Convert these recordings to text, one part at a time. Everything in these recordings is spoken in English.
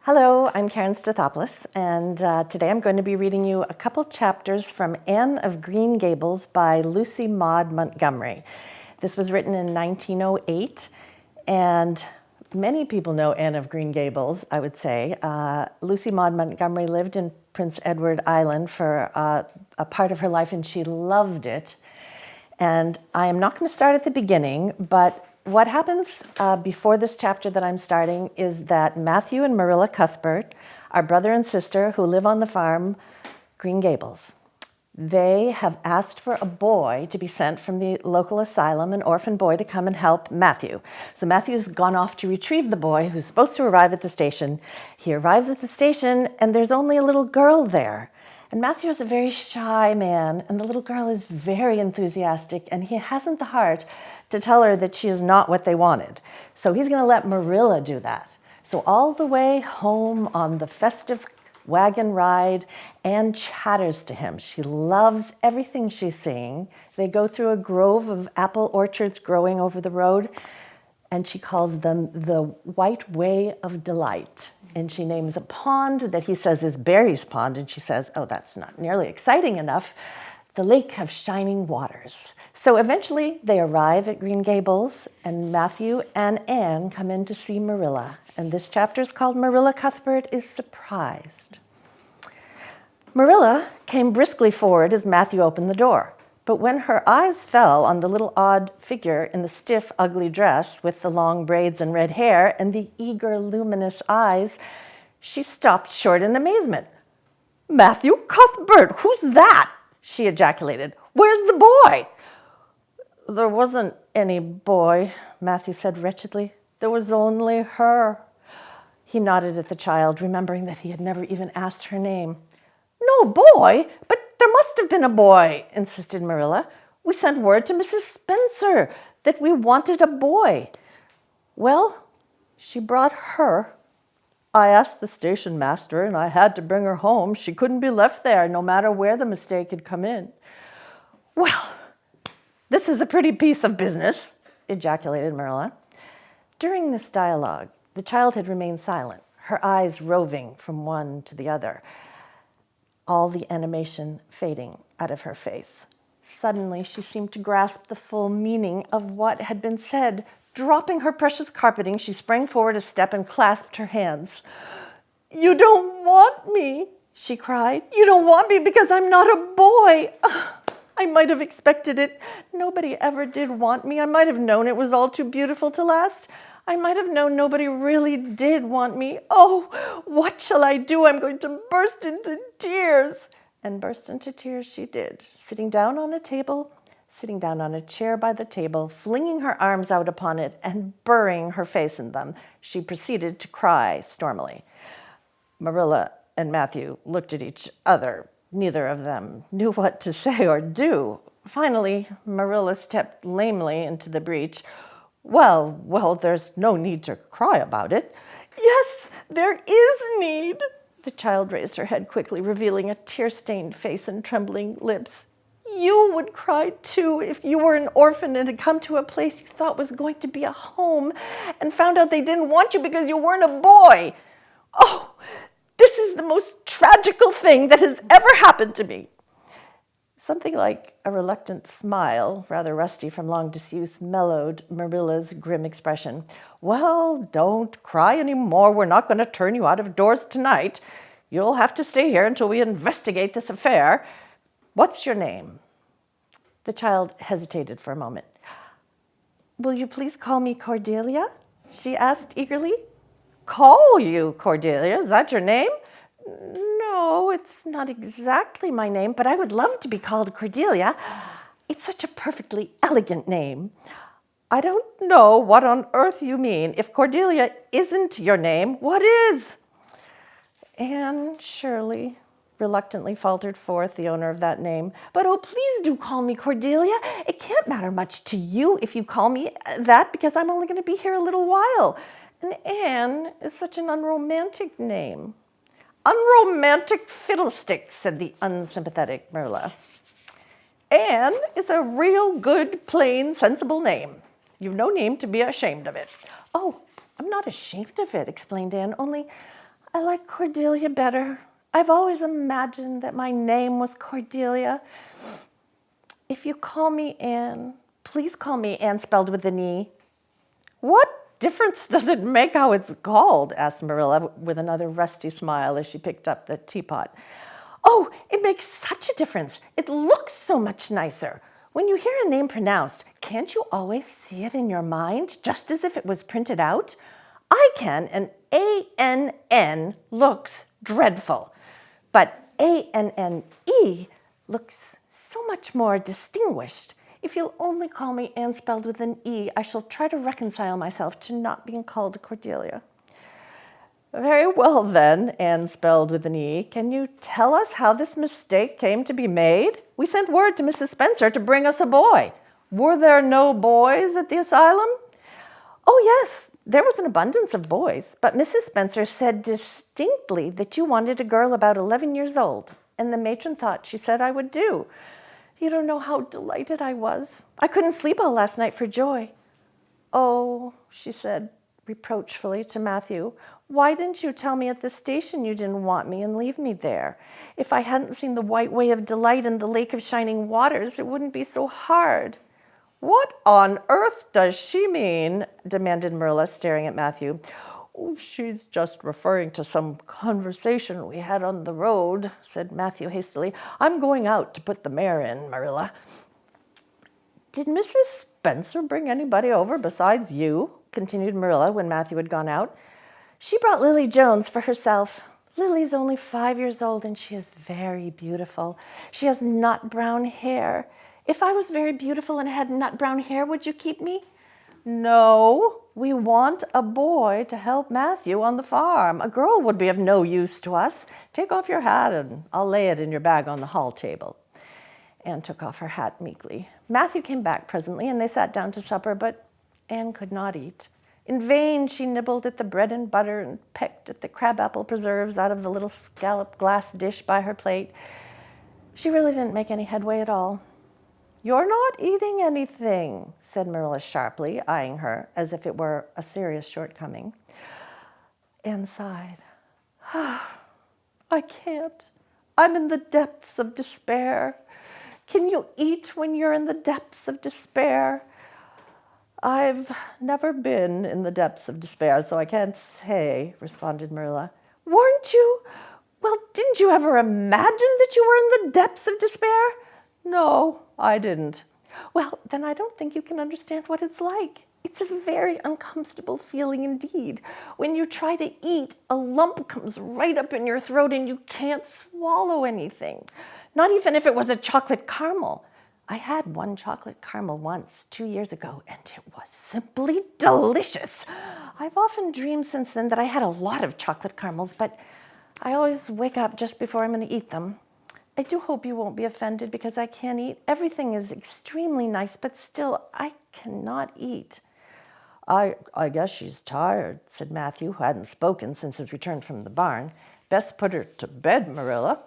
Hello, I'm Karen Stathoplos, and today I'm going to be reading you a couple chapters from Anne of Green Gables by Lucy Maud Montgomery. This was written in 1908, and many people know Anne of Green Gables, I would say. Lucy Maud Montgomery lived in Prince Edward Island for a part of her life, and she loved it. And I am not going to start at the beginning, but what happens before this chapter that I'm starting is that Matthew and Marilla Cuthbert are brother and sister who live on the farm, Green Gables. They have asked for a boy to be sent from the local asylum, an orphan boy, to come and help Matthew. So Matthew's gone off to retrieve the boy who's supposed to arrive at the station. He arrives at the station and there's only a little girl there. And Matthew is a very shy man, and the little girl is very enthusiastic, and he hasn't the heart to tell her that she is not what they wanted. So he's going to let Marilla do that. So all the way home on the festive wagon ride, Anne chatters to him. She loves everything she's seeing. They go through a grove of apple orchards growing over the road, and she calls them the White Way of Delight. And she names a pond that he says is Barry's Pond, and she says, oh, that's not nearly exciting enough. The lake of shining waters. So eventually they arrive at Green Gables, and Matthew and Anne come in to see Marilla. And this chapter is called Marilla Cuthbert is Surprised. Marilla came briskly forward as Matthew opened the door. But when her eyes fell on the little odd figure in the stiff, ugly dress with the long braids and red hair and the eager, luminous eyes, she stopped short in amazement. "Matthew Cuthbert, who's that?" she ejaculated. "Where's the boy?" "There wasn't any boy," Matthew said wretchedly. "There was only her." He nodded at the child, remembering that he had never even asked her name. "No boy? But there must have been a boy," insisted Marilla. "We sent word to Mrs. Spencer that we wanted a boy." "Well, she brought her. I asked the station master and I had to bring her home. She couldn't be left there, no matter where the mistake had come in." "Well, this is a pretty piece of business," ejaculated Marilla. During this dialogue, the child had remained silent, her eyes roving from one to the other, all the animation fading out of her face. Suddenly, she seemed to grasp the full meaning of what had been said. Dropping her precious carpeting, she sprang forward a step and clasped her hands. "You don't want me," she cried. "You don't want me because I'm not a boy. I might have expected it. Nobody ever did want me. I might have known it was all too beautiful to last. I might have known nobody really did want me. Oh, what shall I do? I'm going to burst into tears." And burst into tears she did, sitting down on a chair by the table, flinging her arms out upon it and burying her face in them. She proceeded to cry stormily. Marilla and Matthew looked at each other. Neither of them knew what to say or do. Finally, Marilla stepped lamely into the breach. Well, there's no need to cry about it." "Yes, there is need." The child raised her head quickly, revealing a tear-stained face and trembling lips. "You would cry too if you were an orphan and had come to a place you thought was going to be a home and found out they didn't want you because you weren't a boy. Oh, this is the most tragical thing that has ever happened to me." Something like a reluctant smile, rather rusty from long disuse, mellowed Marilla's grim expression. "Well, don't cry any more. We're not going to turn you out of doors tonight. You'll have to stay here until we investigate this affair. What's your name?" The child hesitated for a moment. "Will you please call me Cordelia?" she asked eagerly. "Call you Cordelia? Is that your name?" "No, it's not exactly my name, but I would love to be called Cordelia. It's such a perfectly elegant name." "I don't know what on earth you mean. If Cordelia isn't your name, what is?" "Anne Shirley," reluctantly faltered forth the owner of that name. "But oh, please do call me Cordelia. It can't matter much to you if you call me that because I'm only going to be here a little while. And Anne is such an unromantic name." "Unromantic fiddlesticks," said the unsympathetic Marilla. "Anne is a real good, plain, sensible name. You've no need to be ashamed of it." "Oh, I'm not ashamed of it," explained Anne, "only I like Cordelia better. I've always imagined that my name was Cordelia. If you call me Anne, please call me Anne spelled with an E. What difference does it make how it's called? Asked Marilla with another rusty smile as she picked up the teapot. Oh, it makes such a difference. It looks so much nicer. When you hear a name pronounced, can't you always see it in your mind, just as if it was printed out? I can, and A-N-N looks dreadful. But A-N-N-E looks so much more distinguished. If you'll only call me Anne spelled with an E, I shall try to reconcile myself to not being called Cordelia. Very well then, Anne spelled with an E. Can you tell us how this mistake came to be made? We sent word to Mrs. Spencer to bring us a boy. Were there no boys at the asylum? Oh, yes, there was an abundance of boys, but Mrs. Spencer said distinctly that you wanted a girl about 11 years old, and the matron thought she said I would do. You don't know how delighted I was. I couldn't sleep all last night for joy. Oh, she said reproachfully to Matthew, why didn't you tell me at the station you didn't want me and leave me there? If I hadn't seen the white way of delight in the lake of shining waters, it wouldn't be so hard. What on earth does she mean? Demanded Marilla, staring at Matthew. Oh, she's just referring to some conversation we had on the road, said Matthew hastily. I'm going out to put the mare in, Marilla. Did Mrs. Spencer bring anybody over besides you? Continued Marilla when Matthew had gone out. She brought Lily Jones for herself. Lily's only 5 years old and she is very beautiful. She has nut brown hair. If I was very beautiful and had nut brown hair, would you keep me? No, we want a boy to help Matthew on the farm. A girl would be of no use to us. Take off your hat and I'll lay it in your bag on the hall table. Anne took off her hat meekly. Matthew came back presently and they sat down to supper, but Anne could not eat. In vain she nibbled at the bread and butter and pecked at the crabapple preserves out of the little scalloped glass dish by her plate. She really didn't make any headway at all. You're not eating anything, said Marilla sharply, eyeing her as if it were a serious shortcoming. Anne sighed. I can't. I'm in the depths of despair. Can you eat when you're in the depths of despair? I've never been in the depths of despair, so I can't say, responded Marilla. Weren't you? Well, didn't you ever imagine that you were in the depths of despair? No, I didn't. Well, then I don't think you can understand what it's like. It's a very uncomfortable feeling indeed. When you try to eat, a lump comes right up in your throat and you can't swallow anything. Not even if it was a chocolate caramel. I had one chocolate caramel once, 2 years ago, and it was simply delicious. I've often dreamed since then that I had a lot of chocolate caramels, but I always wake up just before I'm going to eat them. I do hope you won't be offended because I can't eat. Everything is extremely nice, but still, I cannot eat. I guess she's tired, said Matthew, who hadn't spoken since his return from the barn. Best put her to bed, Marilla.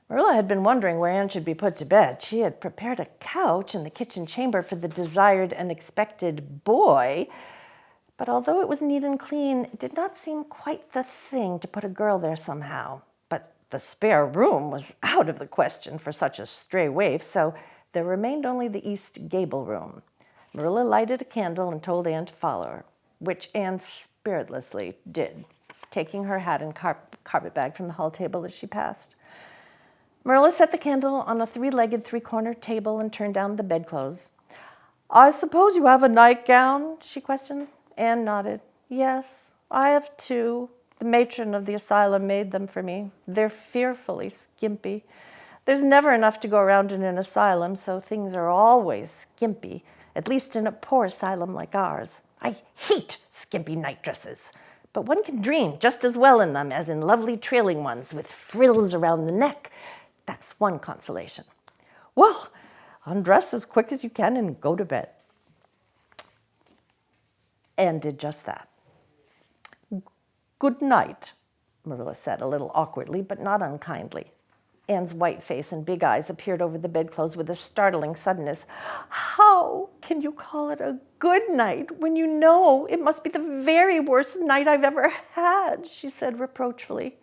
Marilla had been wondering where Anne should be put to bed. She had prepared a couch in the kitchen chamber for the desired and expected boy, but although it was neat and clean, it did not seem quite the thing to put a girl there somehow. But the spare room was out of the question for such a stray waif, so there remained only the east gable room. Marilla lighted a candle and told Anne to follow her, which Anne spiritlessly did, taking her hat and carpetbag from the hall table as she passed. Marilla set the candle on a three-legged, three-cornered table and turned down the bedclothes. I suppose you have a nightgown? She questioned. Anne nodded. Yes, I have two. The matron of the asylum made them for me. They're fearfully skimpy. There's never enough to go around in an asylum, so things are always skimpy, at least in a poor asylum like ours. I hate skimpy nightdresses, but one can dream just as well in them as in lovely trailing ones with frills around the neck. That's one consolation. Well, undress as quick as you can and go to bed. Anne did just that. Good night, Marilla said a little awkwardly, but not unkindly. Anne's white face and big eyes appeared over the bedclothes with a startling suddenness. "How can you call it a good night when you know it must be the very worst night I've ever had?" she said reproachfully.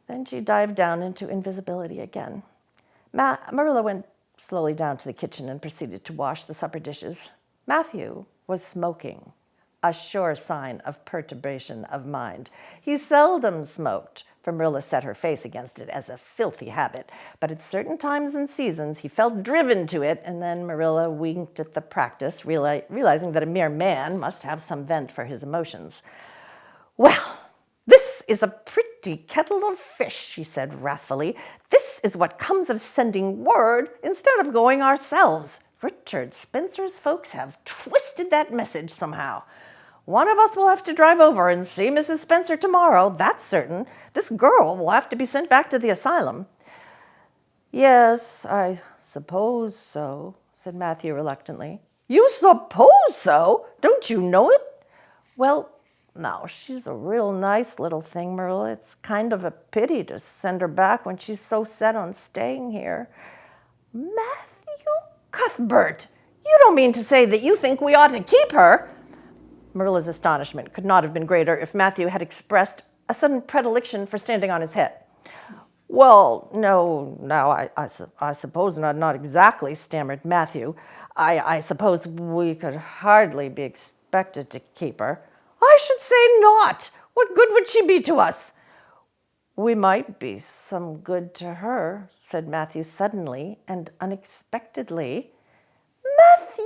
Then she dived down into invisibility again. Marilla went slowly down to the kitchen and proceeded to wash the supper dishes. Matthew was smoking, a sure sign of perturbation of mind. He seldom smoked, for Marilla set her face against it as a filthy habit, but at certain times and seasons he felt driven to it, and then Marilla winked at the practice, realizing that a mere man must have some vent for his emotions. "Well, this is a pretty kettle of fish," she said wrathfully. "This is what comes of sending word instead of going ourselves. Richard Spencer's folks have twisted that message somehow. One of us will have to drive over and see Mrs. Spencer tomorrow, that's certain. This girl will have to be sent back to the asylum." "Yes, I suppose so," said Matthew reluctantly. "You suppose so? Don't you know it?" "Well, now, she's a real nice little thing, Marilla. It's kind of a pity to send her back when she's so set on staying here." "Matthew Cuthbert, you don't mean to say that you think we ought to keep her?" Marilla's astonishment could not have been greater if Matthew had expressed a sudden predilection for standing on his head. "Well, no, now, I suppose not exactly," stammered Matthew. I suppose we could hardly be expected to keep her." "I should say not. What good would she be to us?" "We might be some good to her," said Matthew suddenly and unexpectedly. "Matthew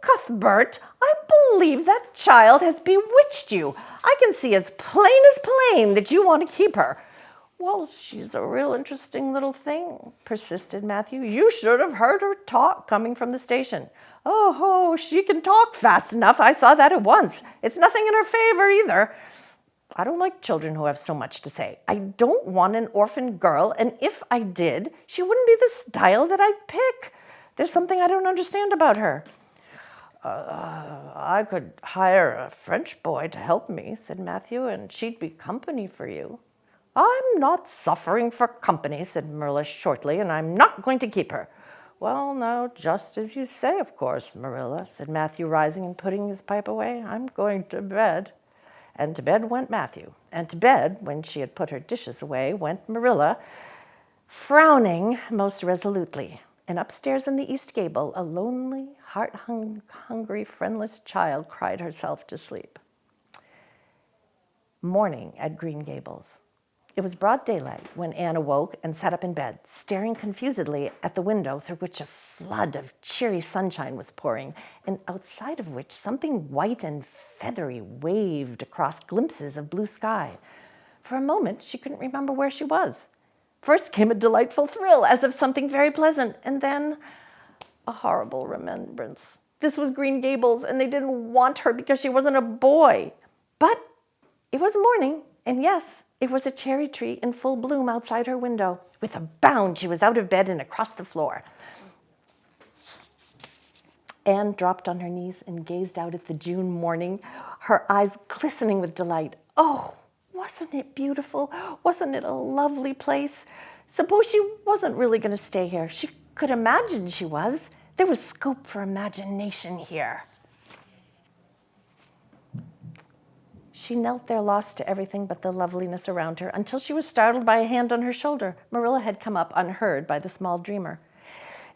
Cuthbert, I believe that child has bewitched you. I can see as plain that you want to keep her." "Well, she's a real interesting little thing," persisted Matthew. "You should have heard her talk coming from the station." Oh, she can talk fast enough. I saw that at once. It's nothing in her favor either." "I don't like children who have so much to say. I don't want an orphan girl, and if I did, she wouldn't be the style that I'd pick. There's something I don't understand about her." I could hire a French boy to help me," said Matthew, "and she'd be company for you." "I'm not suffering for company," said Marilla shortly, "and I'm not going to keep her." "Well, now, just as you say, of course, Marilla," said Matthew, rising and putting his pipe away. "I'm going to bed." And to bed went Matthew, and to bed, when she had put her dishes away, went Marilla, frowning most resolutely. And upstairs in the east gable, a lonely, heart-hungry, friendless child cried herself to sleep. Morning at Green Gables. It was broad daylight when Anne awoke and sat up in bed, staring confusedly at the window through which a flood of cheery sunshine was pouring, and outside of which something white and feathery waved across glimpses of blue sky. For a moment, she couldn't remember where she was. First came a delightful thrill, as of something very pleasant, and then a horrible remembrance. This was Green Gables, and they didn't want her because she wasn't a boy. But it was morning, and yes, it was a cherry tree in full bloom outside her window. With a bound, she was out of bed and across the floor. Anne dropped on her knees and gazed out at the June morning, her eyes glistening with delight. Oh, wasn't it beautiful? Wasn't it a lovely place? Suppose she wasn't really going to stay here. She could imagine she was. There was scope for imagination here. She knelt there, lost to everything but the loveliness around her, until she was startled by a hand on her shoulder. Marilla had come up unheard by the small dreamer.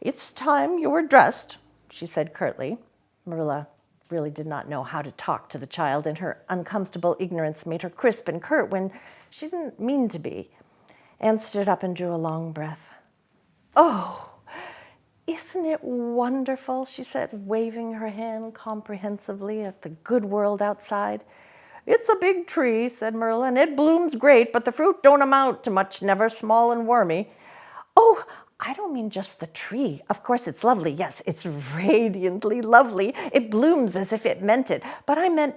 "It's time you were dressed," she said curtly. Marilla really did not know how to talk to the child, and her uncomfortable ignorance made her crisp and curt when she didn't mean to be. Anne stood up and drew a long breath. "Oh, isn't it wonderful?" she said, waving her hand comprehensively at the good world outside. "It's a big tree," said Marilla, "and it blooms great, but the fruit don't amount to much, never small and wormy." "Oh, I don't mean just the tree. Of course it's lovely. Yes, it's radiantly lovely. It blooms as if it meant it. But I meant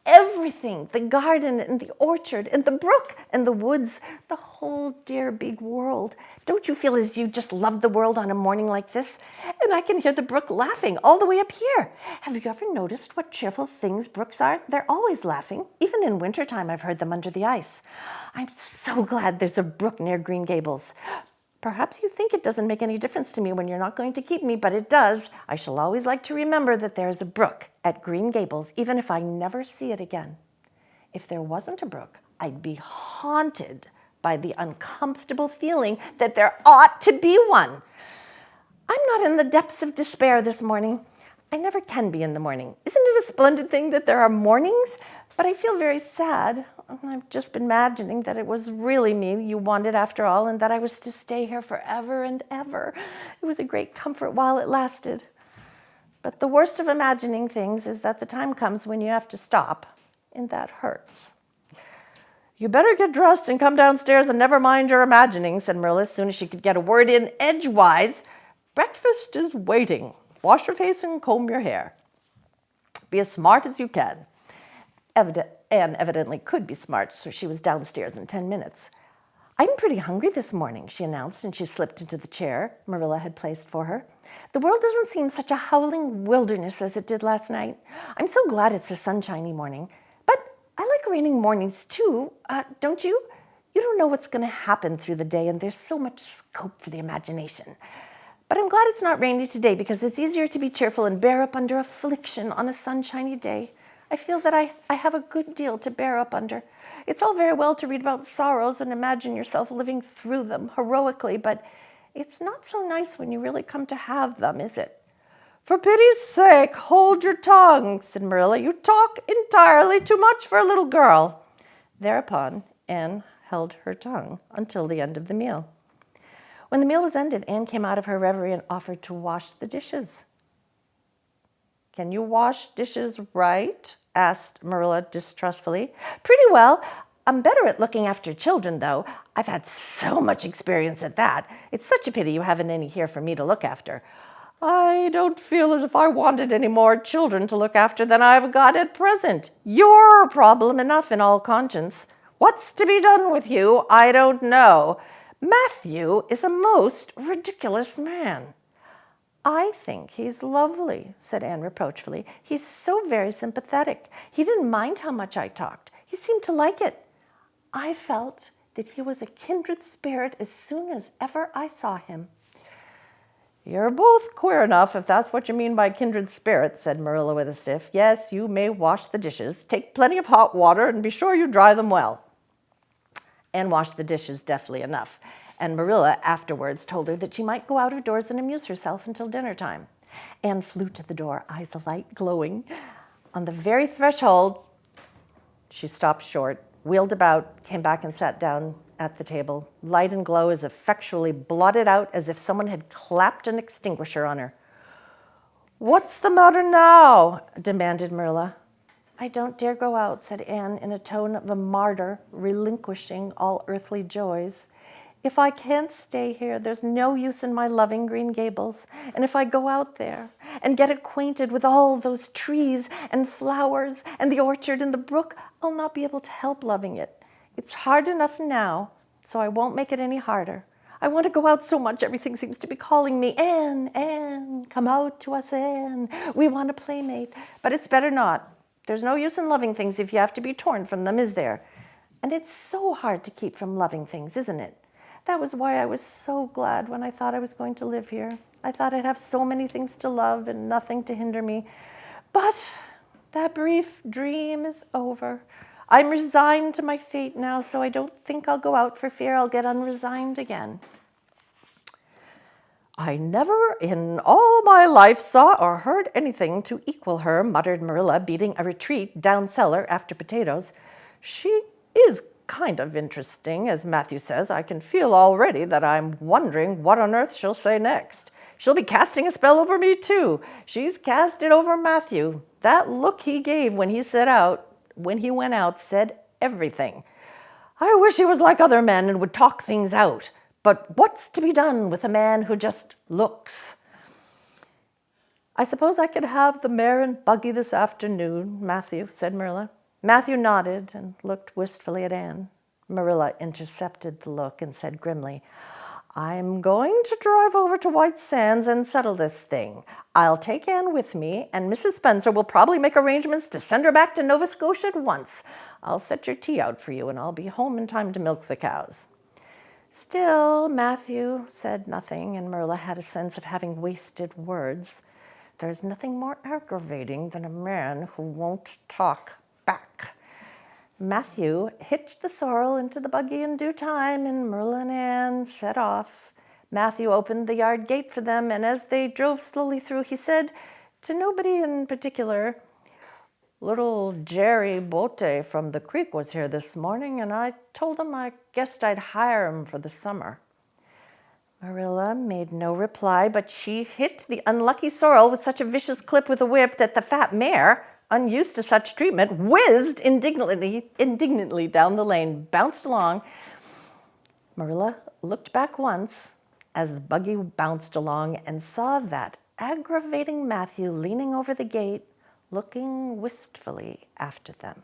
everything, the garden and the orchard and the brook and the woods, the whole dear big world. Don't you feel as you just love the world on a morning like this? And I can hear the brook laughing all the way up here. Have you ever noticed what cheerful things brooks are? They're always laughing. Even in wintertime, I've heard them under the ice. I'm so glad there's a brook near Green Gables. Perhaps you think it doesn't make any difference to me when you're not going to keep me, but it does. I shall always like to remember that there is a brook at Green Gables, even if I never see it again. If there wasn't a brook, I'd be haunted by the uncomfortable feeling that there ought to be one. I'm not in the depths of despair this morning. I never can be in the morning. Isn't it a splendid thing that there are mornings? But I feel very sad. I've just been imagining that it was really me you wanted after all, and that I was to stay here forever and ever. It was a great comfort while it lasted. But the worst of imagining things is that the time comes when you have to stop, and that hurts. You better get dressed and come downstairs and never mind your imagining, said Marilla as soon as she could get a word in edgewise. Breakfast is waiting. Wash your face and comb your hair. Be as smart as you can. Anne evidently could be smart, so she was downstairs in 10 minutes. I'm pretty hungry this morning, she announced, and she slipped into the chair Marilla had placed for her. The world doesn't seem such a howling wilderness as it did last night. I'm so glad it's a sunshiny morning. But I like raining mornings too, don't you? You don't know what's going to happen through the day, and there's so much scope for the imagination. But I'm glad it's not rainy today because it's easier to be cheerful and bear up under affliction on a sunshiny day. I feel that I have a good deal to bear up under. It's all very well to read about sorrows and imagine yourself living through them heroically, but it's not so nice when you really come to have them, is it? For pity's sake, hold your tongue, said Marilla. You talk entirely too much for a little girl. Thereupon, Anne held her tongue until the end of the meal. When the meal was ended, Anne came out of her reverie and offered to wash the dishes. Can you wash dishes right? Asked Marilla distrustfully. Pretty well. I'm better at looking after children, though. I've had so much experience at that. It's such a pity you haven't any here for me to look after. I don't feel as if I wanted any more children to look after than I've got at present. You're a problem enough in all conscience. What's to be done with you, I don't know. Matthew is a most ridiculous man. I think he's lovely, said Anne reproachfully. He's so very sympathetic. He didn't mind how much I talked. He seemed to like it. I felt that he was a kindred spirit as soon as ever I saw him. You're both queer enough, if that's what you mean by kindred spirit, said Marilla with a sniff. Yes, you may wash the dishes. Take plenty of hot water and be sure you dry them well. Anne washed the dishes deftly enough, and Marilla afterwards told her that she might go out of doors and amuse herself until dinner time. Anne flew to the door, eyes alight, glowing. On the very threshold, she stopped short, wheeled about, came back and sat down at the table, light and glow as effectually blotted out as if someone had clapped an extinguisher on her. What's the matter now? Demanded Marilla. I don't dare go out, said Anne in a tone of a martyr relinquishing all earthly joys. If I can't stay here, there's no use in my loving Green Gables. And if I go out there and get acquainted with all those trees and flowers and the orchard and the brook, I'll not be able to help loving it. It's hard enough now, so I won't make it any harder. I want to go out so much, everything seems to be calling me, Anne, Anne, come out to us, Anne. We want a playmate, but it's better not. There's no use in loving things if you have to be torn from them, is there? And it's so hard to keep from loving things, isn't it? That was why I was so glad when I thought I was going to live here. I thought I'd have so many things to love and nothing to hinder me. But that brief dream is over. I'm resigned to my fate now, so I don't think I'll go out for fear I'll get unresigned again. I never in all my life saw or heard anything to equal her, muttered Marilla, beating a retreat down cellar after potatoes. She is kind of interesting, as Matthew says. I can feel already that I'm wondering what on earth she'll say next. She'll be casting a spell over me, too. She's cast it over Matthew. That look he gave when he went out, said everything. I wish he was like other men and would talk things out. But what's to be done with a man who just looks? I suppose I could have the mare and buggy this afternoon, Matthew, said Marilla. Matthew nodded and looked wistfully at Anne. Marilla intercepted the look and said grimly, I'm going to drive over to White Sands and settle this thing. I'll take Anne with me, and Mrs. Spencer will probably make arrangements to send her back to Nova Scotia at once. I'll set your tea out for you, and I'll be home in time to milk the cows. Still, Matthew said nothing, and Marilla had a sense of having wasted words. There's nothing more aggravating than a man who won't talk back. Matthew hitched the sorrel into the buggy in due time, and Marilla and Anne set off. Matthew opened the yard gate for them, and as they drove slowly through, he said to nobody in particular, "Little Jerry Botte from the creek was here this morning, and I told him I guessed I'd hire him for the summer." Marilla made no reply, but she hit the unlucky sorrel with such a vicious clip with a whip that the fat mare, unused to such treatment, whizzed indignantly down the lane, bounced along. Marilla looked back once as the buggy bounced along and saw that aggravating Matthew leaning over the gate, looking wistfully after them.